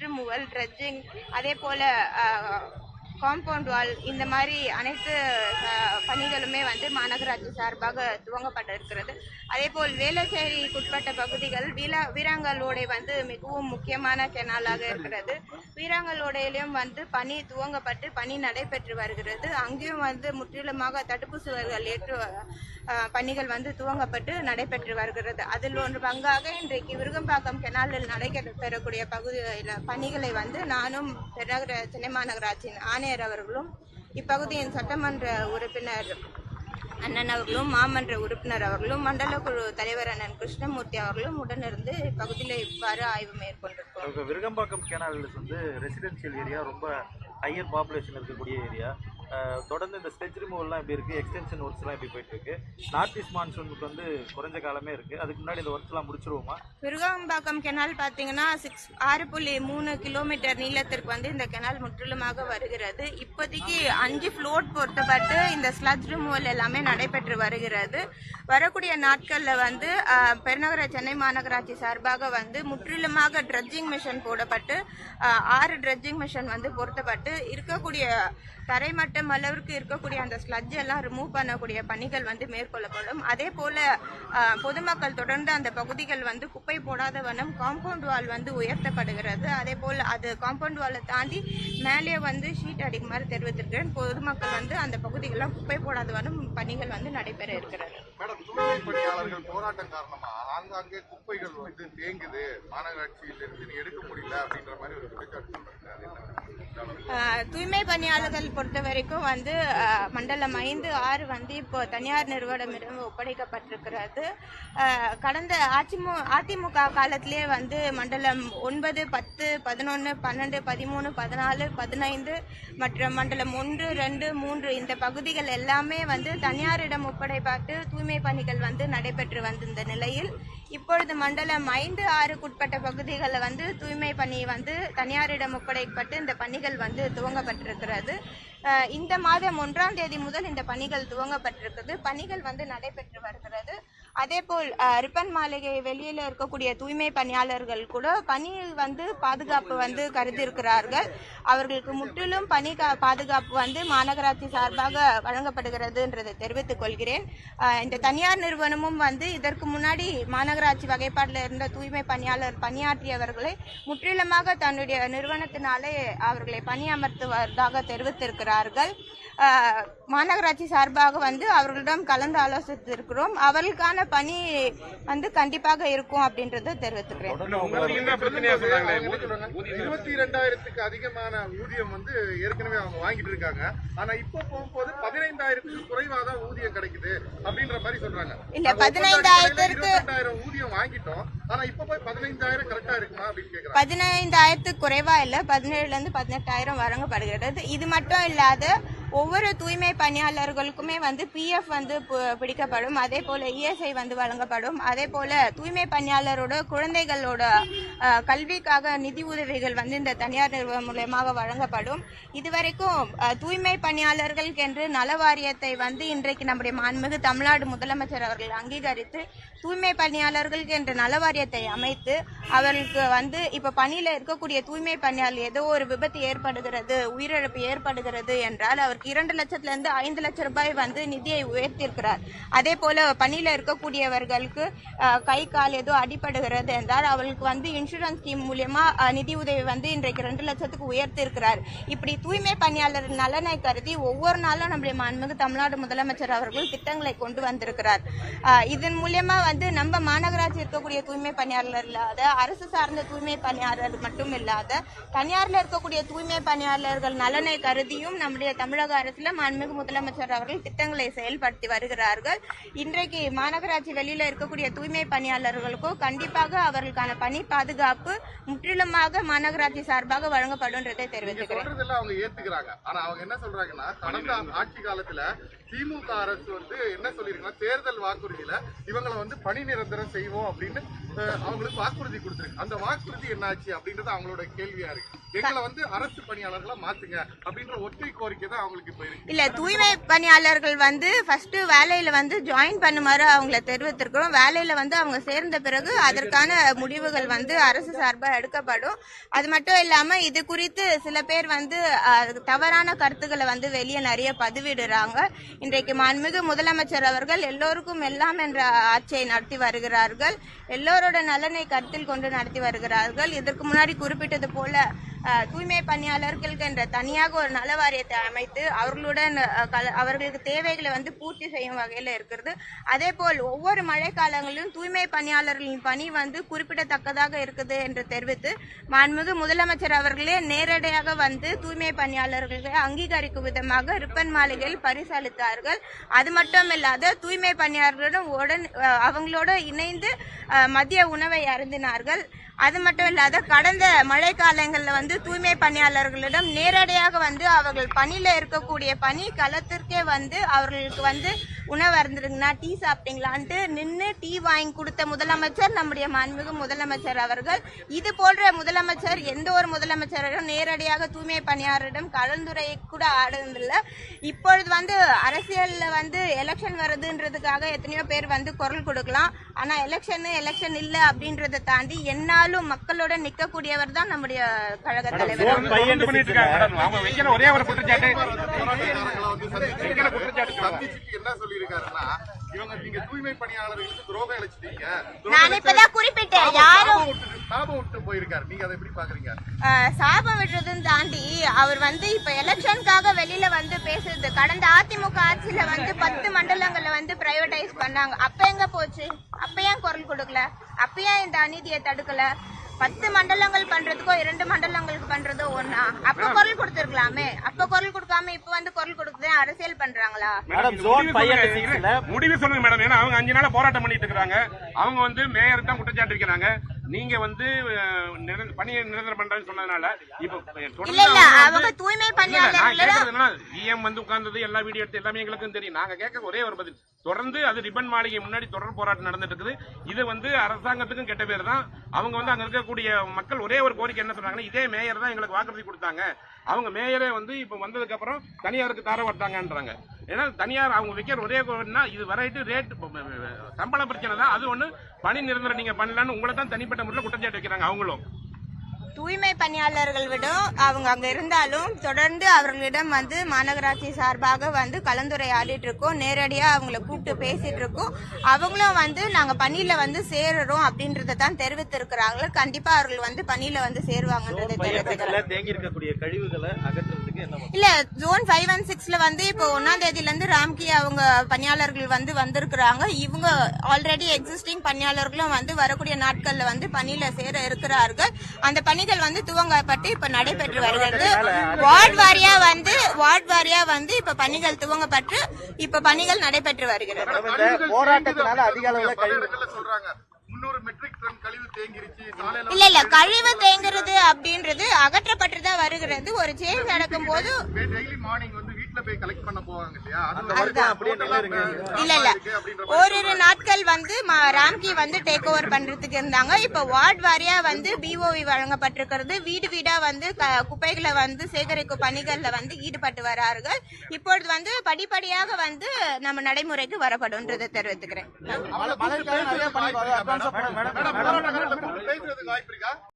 Removal, dredging, அதே போல compound wall, இந்த மாதிரி அனைத்து பணிகளுமே வந்து மாநகராட்சி சார்பாக துவங்கப்பட்டிருக்கிறது. அதேபோல் வேளச்சேரிக்குட்பட்ட பகுதிகள் வீராங்கலோடை வந்து மிகவும் முக்கியமான கெனாலாக இருக்கிறது. வீராங்கலோடையிலும் வந்து பணி துவங்கப்பட்டு பணி நடைபெற்று வருகிறது. அங்கேயும் வந்து முற்றிலுமாக தடுப்பு சுவர்கள் ஏற்று பணிகள் வந்து துவங்கப்பட்டு நடைபெற்று வருகிறது. அதில் ஒன்று பங்காக இன்றைக்கு விருகம்பாக்கம் கெனாலில் நடைபெறக்கூடிய பகுதியில் பணிகளை வந்து நானும் பெருநகர சென்னை மாநகராட்சியின் ஆணையர் அவர்களும், இப்பகுதியின் சட்டமன்ற உறுப்பினர் அண்ணன் அவர்களும், மாமன்ற உறுப்பினர் அவர்களும், மண்டல குழு தலைவர் அண்ணன் கிருஷ்ணமூர்த்தி அவர்களும் உடனிருந்து இப்பகுதியில் இவ்வாறு ஆய்வு மேற்கொண்டிருக்கோம். விருகம்பாக்கம் கேனால் வந்து ரெசிடென்சியல் ஏரியா, ரொம்ப ஹையர் பாப்புலேஷன் இருக்கக்கூடிய ஏரியா. தொடர்ந்து இந்த ஸ்டெச் ரிமூவல்லாம் எப்படி இருக்குது, எக்ஸ்டென்ஷன் ஒர்க்ஸ்லாம் எப்படி போயிட்டுருக்கு? நார்த் ஈஸ்ட் மான்சூனுக்கு வந்து குறைஞ்ச காலமே இருக்குது. அதுக்கு முன்னாடி இந்த ஒர்க்ஸ்லாம் முடிச்சிருவோமா? விருகம்பாக்கம் கெனால் பார்த்தீங்கன்னா 6.3 கிலோமீட்டர் நீளத்திற்கு வந்து இந்த கெனால் முற்றிலுமாக வருகிறது. இப்போதைக்கு 5 ஃப்ளோட் பொறுத்தப்பட்டு இந்த ஸ்லட்ஜ் ரிமூவல் எல்லாமே நடைபெற்று வருகிறது. வரக்கூடிய நாட்களில் வந்து பெருநகர சென்னை மாநகராட்சி சார்பாக வந்து முற்றிலுமாக ட்ரெட்ஜிங் மிஷின் போடப்பட்டு 6 ட்ரெட்ஜிங் மிஷின் வந்து பொருத்தப்பட்டு இருக்கக்கூடிய தரைமட்டம் அளவிற்கு இருக்கக்கூடிய அந்த ஸ்லட்ஜ் எல்லாம் ரிமூவ் பண்ணக்கூடிய பணிகள் வந்து மேற்கொள்ளப்படும். அதே போல பொதுமக்கள் தொடர்ந்து அந்த பகுதிகள் வந்து குப்பை போடாத வண்ணம் காம்பவுண்ட் வால் வந்து உயர்த்தப்படுகிறது. அதே போல் அது காம்பவுண்ட் வாலை தாண்டி மேலே வந்து ஷீட் அடிக்குமாறு தெரிவித்திருக்கிறேன். பொதுமக்கள் வந்து அந்த பகுதிகளெல்லாம் குப்பை போடாத வண்ணம் பணிகள் வந்து நடைபெற இருக்கிறது. மேடம், தூய்மை பணியாளர்கள் போராட்டம் காரணமா ஆங்காங்கே குப்பைகள் வந்து தேங்குது, மாநகராட்சியிலிருந்து எடுக்க முடியல அப்படின்ற மாதிரி ஒரு குற்றச்சாட்டு சொல்றாங்க. தூய்மை பணியாளர்கள் பொறுத்த வரைக்கும் வந்து மண்டலம் 5, 6 வந்து இப்போ தனியார் நிறுவனமிடம் ஒப்படைக்கப்பட்டிருக்கிறது. கடந்த அதிமுக காலத்திலே வந்து மண்டலம் 9, 10, 11, 12, 13, 14, 15 மற்றும் மண்டலம் 1, 2, 3 இந்த பகுதிகள் எல்லாமே வந்து தனியாரிடம் ஒப்படைப்பட்டு தூய்மை பணிகள் வந்து நடைபெற்று வந்திருந்த நிலையில் இப்பொழுது மண்டலம் 5, 6க்குட்பட்ட பகுதிகளில் வந்து தூய்மை பணி வந்து தனியாரிடம் ஒப்படைக்கப்பட்டு இந்த பணிகள் வந்து துவங்கப்பட்டிருக்கிறது. இந்த மாதம் 1ஆம் தேதி முதல் இந்த பணிகள் துவங்கப்பட்டிருக்கிறது. பணிகள் வந்து நடைபெற்று வருகிறது. அதேபோல் ரிப்பன் மாளிகை வெளியில் இருக்கக்கூடிய தூய்மை பணியாளர்கள் கூட பணியில் வந்து பாதுகாப்பு வந்து கருதியிருக்கிறார்கள். அவர்களுக்கு முற்றிலும் பணி பாதுகாப்பு வந்து மாநகராட்சி சார்பாக வழங்கப்படுகிறதுன்றதை தெரிவித்துக் கொள்கிறேன். இந்த தனியார் நிறுவனமும் வந்து இதற்கு முன்னாடி மாநகராட்சி வகைப்பாட்டில் இருந்த தூய்மை பணியாளர் பணியாற்றியவர்களை முற்றிலுமாக தன்னுடைய நிறுவனத்தினாலே அவர்களை பணியமர்த்துவதாக தெரிவித்திருக்கிறார்கள். மாநகராட்சி சார்பாக வந்து அவர்களிடம் கலந்து ஆலோசித்திருக்கிறோம். அவர்களுக்கான பணி வந்து கண்டிப்பாக இருக்கும் அப்படின்றத தெரிவித்துக்கிறேன். 22,000க்கு அதிகமான ஊதியம் வந்து ஏற்கனவே அவங்க வாங்கிட்டு இருக்காங்க. ஆனா இப்போ போகும்போது 15,000க்கு குறைவா தான் ஊதியம் கிடைக்குது அப்படின்ற மாதிரி சொல்றாங்க. இல்ல 15,000 ஊதியம் வாங்கிட்டோம், ஆனா இப்ப போய் 15,000 கரெக்டா இருக்குமா அப்படின்னு கேக்குறாங்க. 15,000க்கு குறைவா இல்ல, 17,000 18,000 வழங்கப்படுகிறது. இது மட்டும் இல்லாத ஒவ்வொரு தூய்மை பணியாளர்களுக்குமே வந்து PF வந்து பிடிக்கப்படும். அதே போல ESI வந்து வழங்கப்படும். அதே போல தூய்மை பணியாளரோட குழந்தைகளோட கல்விக்காக நிதி உதவிகள் வந்து இந்த தனியார் நிறுவனம் மூலமாக வழங்கப்படும். இதுவரைக்கும் தூய்மை பணியாளர்களுக்கு என்று நல வாரியத்தை வந்து இன்றைக்கு நம்முடைய மாண்புமிகு தமிழ்நாடு முதலமைச்சர் அவர்கள் அங்கீகரித்து தூய்மை பணியாளர்களுக்கு என்ற நல வாரியத்தை அமைத்து அவர்களுக்கு வந்து இப்ப பணியில இருக்கக்கூடிய தூய்மை பணியாளர் ஏதோ ஒரு விபத்து ஏற்படுகிறது, உயிரிழப்பு ஏற்படுகிறது என்றால் அவருக்கு 2 லட்சத்திலிருந்து 5 லட்சம் ரூபாய் வந்து நிதியை உயர்த்தியிருக்கிறார். அதே போல பணியில இருக்கக்கூடியவர்களுக்கு கை கால் ஏதோ அடிபடுகிறது என்றால் அவர்களுக்கு வந்து இன்சூரன்ஸ் ஸ்கீம் மூலியமா நிதி உதவி வந்து இன்றைக்கு 2 லட்சத்துக்கு உயர்த்தி இருக்கிறார். இப்படி தூய்மை பணியாளர் நலனை கருதி ஒவ்வொரு நாளும் நம்முடைய மாண்புமிகு தமிழ்நாடு முதலமைச்சர் அவர்கள் திட்டங்களை கொண்டு வந்திருக்கிறார். இதன் மூலியமா வந்து நம்ம மாநகராட்சி இருக்கக்கூடிய தூய்மை பணியாளர் இல்லாத, அரசு சார்ந்த தூய்மை பணியாளர் மட்டும் இல்லாத தனியார்ல இருக்கக்கூடிய தூய்மை பணியாளர்கள் நலனை கருதியும் நம்முடைய தமிழக அரசுல மாண்புமிகு முதலமைச்சர் அவர்கள் திட்டங்களை செயல்படுத்தி வருகிறார்கள். இன்றைக்கு மாநகராட்சி வெளியில இருக்கக்கூடிய தூய்மை பணியாளர்களுக்கும் கண்டிப்பாக அவர்களுக்கான பணி பாதுகாப்பு முற்றிலுமாக மாநகராட்சி சார்பாக வழங்கப்படும்ன்றதை தெரிவித்துக்கிறேன். அவங்க ஏத்துக்கிறாங்க. ஆனா அவங்க என்ன சொல்றாங்கன்னா, கடந்த ஆட்சி காலத்துல திமுக அரசு வந்து என்ன சொல்லிருக்காங்க, தேர்தல் வாக்குறுதியில இவங்களை வந்து பணி நிரந்தரம் செய்வோம் அப்படின்னு அவங்களுக்கு வாக்குறுதி கொடுத்துருக்கு. அந்த வாக்குறுதி என்னாச்சு அப்படின்றது அவங்களோட கேள்வியா இருக்கு. எங்களை வந்து அரசு பணியாளர்களா மாத்துங்க அப்படின்ற ஒற்றை கோரிக்கை தான் அவங்களுக்கு இப்ப இருக்கு. இல்ல, தூய்மை பணியாளர்கள் வந்து ஃபர்ஸ்ட் வேலையில வந்து ஜாயின் பண்ணுமாறு அவங்கள தெரிவித்திருக்கிறோம். வேலையில வந்து அவங்க சேர்ந்த பிறகு அதற்கான முடிவுகள் வந்து அரசு சார்பா எடுக்கப்படும். அது மட்டும் இல்லாம இது குறித்து சில பேர் வந்து தவறான கருத்துக்களை வந்து வெளியே நிறைய பதிவிடுறாங்க. இன்றைக்கு மாண்புமிகு முதலமைச்சர் அவர்கள் எல்லோருக்கும் எல்லாம் என்ற ஆட்சியை நடத்தி வருகிறார்கள். எல்லோரோட நலனை கருத்தில் கொண்டு நடத்தி வருகிறார்கள். இதற்கு முன்னாடி குறிப்பிட்டது போல தூய்மை பணியாளர்களுக்கு என்ற தனியாக ஒரு நல வாரியத்தை அமைத்து அவர்களுடன் அவர்களுக்கு தேவைகளை வந்து பூர்த்தி செய்யும் வகையில் இருக்கிறது. அதே போல் ஒவ்வொரு மழை காலங்களிலும் தூய்மை பணியாளர்களின் பணி வந்து குறிப்பிடத்தக்கதாக இருக்குது என்று தெரிவித்து மாண்புமிகு முதலமைச்சர் அவர்களே நேரடியாக வந்து தூய்மை பணியாளர்களை அங்கீகரிக்கும் விதமாக ரிப்பன் மாளிகையில் பரிசளித்தார்கள். அது மட்டும் இல்லாத தூய்மை பணியாளர்களுடன் அவங்களோட இணைந்து மதிய உணவை அருந்தினார்கள். அது மட்டும் இல்லாத கடந்த மழை காலங்களில் வந்து தூய்மை பணியாளர்களிடம் நேரடியாக வந்து அவர்கள் பணியில இருக்கக்கூடிய பணி களத்திற்கே வந்து அவர்களுக்கு வந்து உணவு அருந்துருங்கண்ணா, டீ சாப்பிட்டீங்களான்ட்டு நின்று டீ வாங்கி கொடுத்த முதலமைச்சர் நம்முடைய மாண்புமிகு முதலமைச்சர் அவர்கள். இது போன்ற முதலமைச்சர் எந்த ஒரு முதலமைச்சரும் நேரடியாக தூய்மை பணியாளரிடம் கலந்துரை கூட ஆடுறதில்லை. இப்பொழுது வந்து அரசியல்ல வந்து எலெக்ஷன் வருதுன்றதுக்காக எத்தனையோ பேர் வந்து குரல் கொடுக்கலாம். ஆனா எலெக்ஷன் இல்ல அப்படின்றத தாண்டி என்னாலும் மக்களோட நிக்கக்கூடியவர் தான் நம்முடைய கழக தலைவர். ஒரே ஒரு குற்றச்சாட்டு என்ன சொல்லியிருக்காருன்னா, நீங்க தூய்மை பணியாளர்களுக்கு துரோகம் இழைச்சிட்டீங்க, நான் இப்பதான் குறிப்பிட்டேன். யாரும் சாபம் விட்டு போயிருக்காரு. நீங்க அதை எப்படி பாக்குறீங்க? சாபம் விடுறதுன்னு தாண்டி அவர் வந்து இப்ப எலெக்ஷனுக்காக வெளியில வந்து பேசுறது. கடந்த அதிமுக ஆட்சியில வந்து 10 மண்டலங்களை வந்து பிரைவேடைஸ் பண்ணாங்க. அப்ப எங்க போச்சு? அப்ப ஏன் குரல் கொடுக்கல? அப்ப ஏன் இந்த அநீதியை தடுக்கல? 10 மண்டலங்கள் பண்றதுக்கோ 2 மண்டலங்களுக்கு பண்றதோ ஒன்னா? அப்ப குரல் கொடுத்திருக்கலாமே. அப்ப குரல் கொடுக்காம இப்ப வந்து குரல் கொடுக்குது அரசியல் பண்றாங்களா? முடிவு சொல்லுங்க மேடம். ஏன்னா அவங்க 5 நாளா போராட்டம் பண்ணிட்டு இருக்காங்க. அவங்க வந்து மேயர் தான் குற்றச்சாட்டு இருக்கிறாங்க. நீங்க வந்து பணியை நிரந்தரம் பண்றேன்னு சொன்னதுனால இப்ப இல்ல அவங்க தூய்மை பணியாளர்கள் இஎம் வந்து உட்கார்ந்தது எல்லா வீடியோ எடுத்து எல்லாமே எங்களுக்கும் தெரியும். நாங்க கேட்க ஒரே ஒரு பதில், தொடர்ந்து அது ரிப்பன் மாளிகை முன்னாடி தொடர் போராட்டம் நடந்துட்டு இருக்குது. இது வந்து அரசாங்கத்துக்கும் கெட்ட பேர் தான். அவங்க வந்து அங்க இருக்கக்கூடிய மக்கள் ஒரே ஒரு கோரிக்கை என்ன சொல்றாங்கன்னா, இதே மேயர் தான் எங்களுக்கு வாக்குறுதி கொடுத்தாங்க. அவங்க மேயரே வந்து இப்ப வந்ததுக்கு அப்புறம் தனியாருக்கு தார வட்டாங்கன்றாங்க. ஏன்னா தனியார் அவங்க வைக்கிற ஒரே கோரினா இது வரைட்டு ரேட் சம்பள பிரச்சனை தான். அது ஒண்ணு பணி நிரந்தரம் நீங்க பண்ணலான்னு உங்களை தான் தனிப்பட்ட முறையில் குற்றச்சாட்டு வைக்கிறாங்க. அவங்களும் தூய்மை பணியாளர்கள் விடும் அவங்க அங்க இருந்தாலும் தொடர்ந்து அவர்களிடம் வந்து மாநகராட்சி சார்பாக வந்து கலந்துரையாடிட்டு இருக்கோம். நேரடியா அவங்களை கூப்பிட்டு பேசிட்டு இருக்கோம். அவங்களும் வந்து நாங்க பணியில வந்து சேருறோம் அப்படின்றத தான் தெரிவித்திருக்கிறாங்க. கண்டிப்பா அவர்கள் வந்து பணியில வந்து சேருவாங்கன்றதை தேங்கி இருக்கக்கூடிய கழிவுகளை அகற்றுறதுக்கு என்ன இல்ல. ஜோன் 5 and 6ல வந்து இப்போ 1ஆம் தேதியில இருந்து ராம்கி அவங்க பணியாளர்கள் வந்து வந்திருக்கிறாங்க. இவங்க ஆல்ரெடி எக்ஸிஸ்டிங் பணியாளர்களும் வந்து வரக்கூடிய நாட்கள்ல வந்து பணியில சேர இருக்கிறார்கள். அந்த பணிகள் வந்து துவங்கப்பட்டு இப்ப நடைபெற்று வருகிறது. வார்டு வாரியா வந்து இப்ப பணிகள் துவங்கப்பட்டு இப்ப பணிகள் நடைபெற்று வருகிறது. போராட்டத்தினால அதிக அளவுல கழிவு சொல்றாங்க. 300 மெட்ரிக் டன் கழிவு தேங்கிருச்சு. இல்ல கழிவு தேங்குறது அப்படின்றது அகற்றப்பட்டுதான் வருகிறது. ஒரு சேஞ்ச் நடக்கும் போது டெய்லி மார்னிங் வந்து வீட்ல போய் கலெக்ட் பண்ண போவாங்க இல்லையா? இல்ல ஒரு நாட்கள் வந்து ராம்கி வந்து டேக் ஓவர் பண்றதுக்கு இருந்தாங்க. இப்ப வார்டு வாரியா வந்து பிஓவி வழங்கப்பட்டிருக்கிறது. வீடு வீடா வந்து குப்பைகளை வந்து சேகரிக்கும் பணிகள்ல வந்து ஈடுபட்டு வரார்கள். இப்பொழுது வந்து படிப்படியாக வந்து நம்ம நடைமுறைக்கு வரப்படும்ன்றதை தெரிவித்துக்கிறேன். வாய்ப்பு இருக்கா?